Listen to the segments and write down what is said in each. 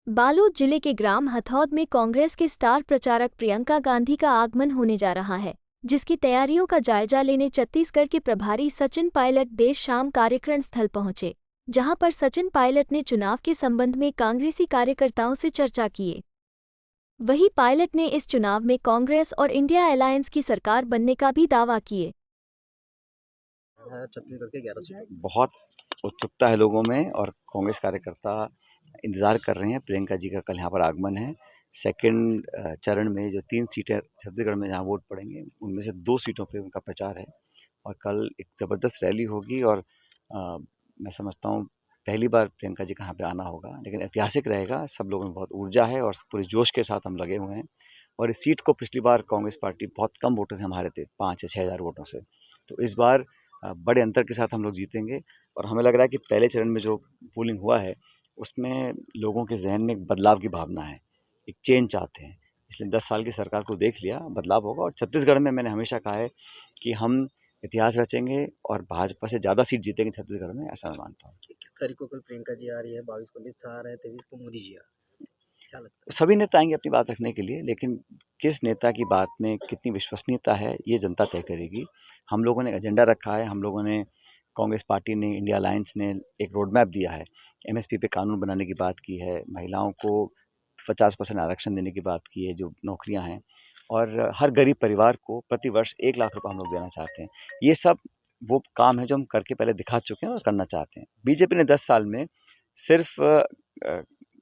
बालोद जिले के ग्राम हथौद में कांग्रेस के स्टार प्रचारक प्रियंका गांधी का आगमन होने जा रहा है, जिसकी तैयारियों का जायजा लेने छत्तीसगढ़ के प्रभारी सचिन पायलट देर शाम कार्यक्रम स्थल पहुंचे, जहां पर सचिन पायलट ने चुनाव के संबंध में कांग्रेसी कार्यकर्ताओं से चर्चा की। वहीं पायलट ने इस चुनाव में कांग्रेस और इंडिया अलायंस की सरकार बनने का भी दावा किए। छत्तीसगढ़ के 11 सीटों बहुत उत्सुकता है लोगों में और कांग्रेस कार्यकर्ता इंतजार कर रहे हैं। प्रियंका जी का कल यहाँ पर आगमन है। सेकंड चरण में जो 3 सीटें छत्तीसगढ़ में जहाँ वोट पड़ेंगे, उनमें से 2 सीटों पे उनका प्रचार है और कल एक ज़बरदस्त रैली होगी और मैं समझता हूँ पहली बार प्रियंका जी का यहाँ पे आना होगा, लेकिन ऐतिहासिक रहेगा। सब लोगों में बहुत ऊर्जा है और पूरे जोश के साथ हम लगे हुए हैं और इस सीट को पिछली बार कांग्रेस पार्टी बहुत कम वोटों से हम हारे थे, 5 या 6 हज़ार वोटों से। तो इस बार बड़े अंतर के साथ हम लोग जीतेंगे और हमें लग रहा है कि पहले चरण में जो पोलिंग हुआ है, उसमें लोगों के ज़हन में एक बदलाव की भावना है, एक चेंज चाहते हैं। इसलिए 10 साल की सरकार को देख लिया, बदलाव होगा और छत्तीसगढ़ में मैंने हमेशा कहा है कि हम इतिहास रचेंगे और भाजपा से ज़्यादा सीट जीतेंगे छत्तीसगढ़ में, ऐसा मैं मानता हूँ। किस तारीख को कल प्रियंका जी आ रही है, 22 को अमित शाह आ रहे हैं, 23 को मोदी जी आ रहे हैं, क्या लगता है? सभी नेता आएंगे अपनी बात रखने के लिए, लेकिन किस नेता की बात में कितनी विश्वसनीयता है, ये जनता तय करेगी। हम लोगों ने एजेंडा रखा है, हम लोगों ने कांग्रेस पार्टी ने, इंडिया अलायंस ने एक रोड मैप दिया है। एमएसपी पे कानून बनाने की बात की है, महिलाओं को 50% आरक्षण देने की बात की है, जो नौकरियां हैं, और हर गरीब परिवार को प्रति वर्ष 1 लाख रुपए हम लोग देना चाहते हैं। ये सब वो काम है जो हम करके पहले दिखा चुके हैं और करना चाहते हैं। बीजेपी ने 10 साल में सिर्फ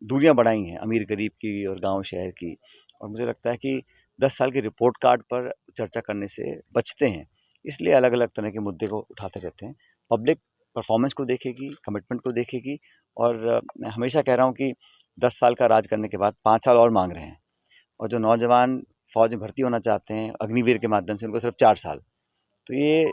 दूरियां बढ़ाई हैं अमीर गरीब की और गांव शहर की, और मुझे लगता है कि 10 साल के रिपोर्ट कार्ड पर चर्चा करने से बचते हैं, इसलिए अलग अलग तरह के मुद्दे को उठाते रहते हैं। पब्लिक परफॉर्मेंस को देखेगी, कमिटमेंट को देखेगी और मैं हमेशा कह रहा हूँ कि 10 साल का राज करने के बाद 5 साल और मांग रहे हैं और जो नौजवान फौज में भर्ती होना चाहते हैं अग्निवीर के माध्यम से, उनको सिर्फ 4 साल। तो ये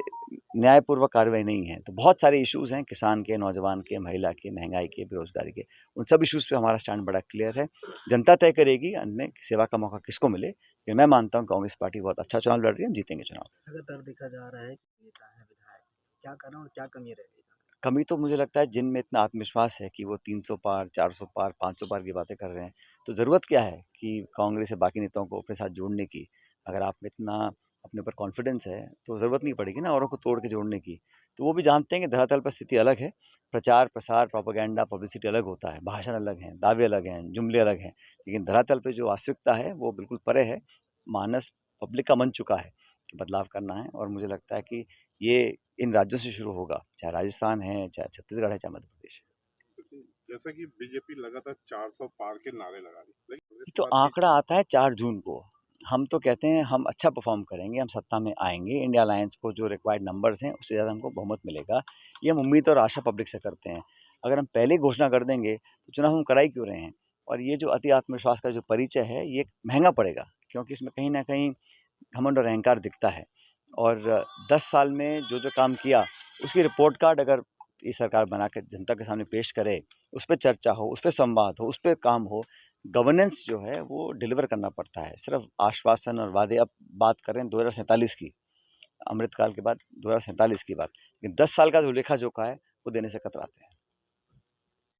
न्यायपूर्वक कार्रवाई नहीं है। तो बहुत सारे इश्यूज़ हैं, किसान के, नौजवान के, महिला के, महंगाई के, बेरोज़गारी के। उन सब इश्यूज़ पे हमारा स्टैंड बड़ा क्लियर है। जनता तय करेगी अंत में सेवा का मौका किसको मिले, लेकिन मैं मानता हूँ कांग्रेस पार्टी बहुत अच्छा चुनाव लड़ रही है, हम जीतेंगे चुनाव। लगातार देखा जा रहा है कि नेता है, विधायक, क्या कारण और क्या कमी रहेगी? कमी तो मुझे लगता है जिनमें इतना आत्मविश्वास है कि वो 300 पार, 400 पार, 500 पार की बातें कर रहे हैं, तो ज़रूरत क्या है कि कांग्रेस या बाकी नेताओं को अपने साथ जोड़ने की। अगर आप में इतना अपने ऊपर कॉन्फिडेंस है, तो ज़रूरत नहीं पड़ेगी ना औरों को तोड़ के जोड़ने की। तो वो भी जानते हैं कि धरातल पर स्थिति अलग है, प्रचार, प्रसार, प्रोपेगेंडा, पब्लिसिटी अलग होता है, भाषण अलग हैं, दावे अलग हैं, जुमले अलग हैं, लेकिन धरातल पे जो वास्तविकता है, वो बिल्कुल परे है। मानस पब्लिक का मन चुका है कि बदलाव करना है और मुझे लगता है कि ये इन राज्यों से शुरू होगा, चाहे राजस्थान है, चाहे छत्तीसगढ़ है, चाहे मध्य प्रदेश है। जैसा कि बीजेपी लगातार 400 पार के नारे लगा रही है, लेकिन ये कांग्रेस की तो बात की। आंकड़ा आता है 4 जून को। हम तो कहते हैं हम अच्छा परफॉर्म करेंगे, हम सत्ता में आएंगे, इंडिया अलायंस को जो रिक्वायर्ड नंबर्स हैं उससे ज़्यादा हमको बहुमत मिलेगा, ये हम उम्मीद और आशा पब्लिक से करते हैं। अगर हम पहले ही घोषणा कर देंगे तो चुनाव हम करा ही क्यों रहे हैं। और ये जो अति आत्मविश्वास का जो परिचय है, ये महंगा पड़ेगा, क्योंकि इसमें कहीं ना कहीं घमंड और अहंकार दिखता है। और 10 साल में जो जो काम किया, उसकी रिपोर्ट कार्ड अगर ये सरकार बना के जनता के सामने पेश करे, उस पर चर्चा हो, उस पर संवाद हो, उस पर काम हो, गवर्नेंस जो है वो डिलीवर करना पड़ता है। सिर्फ आश्वासन और वादे, अब बात करें 2047 की, अमृतकाल के बाद 2047 की बात, लेकिन 10 साल का जो लेखा जोखा है वो देने से कतराते हैं।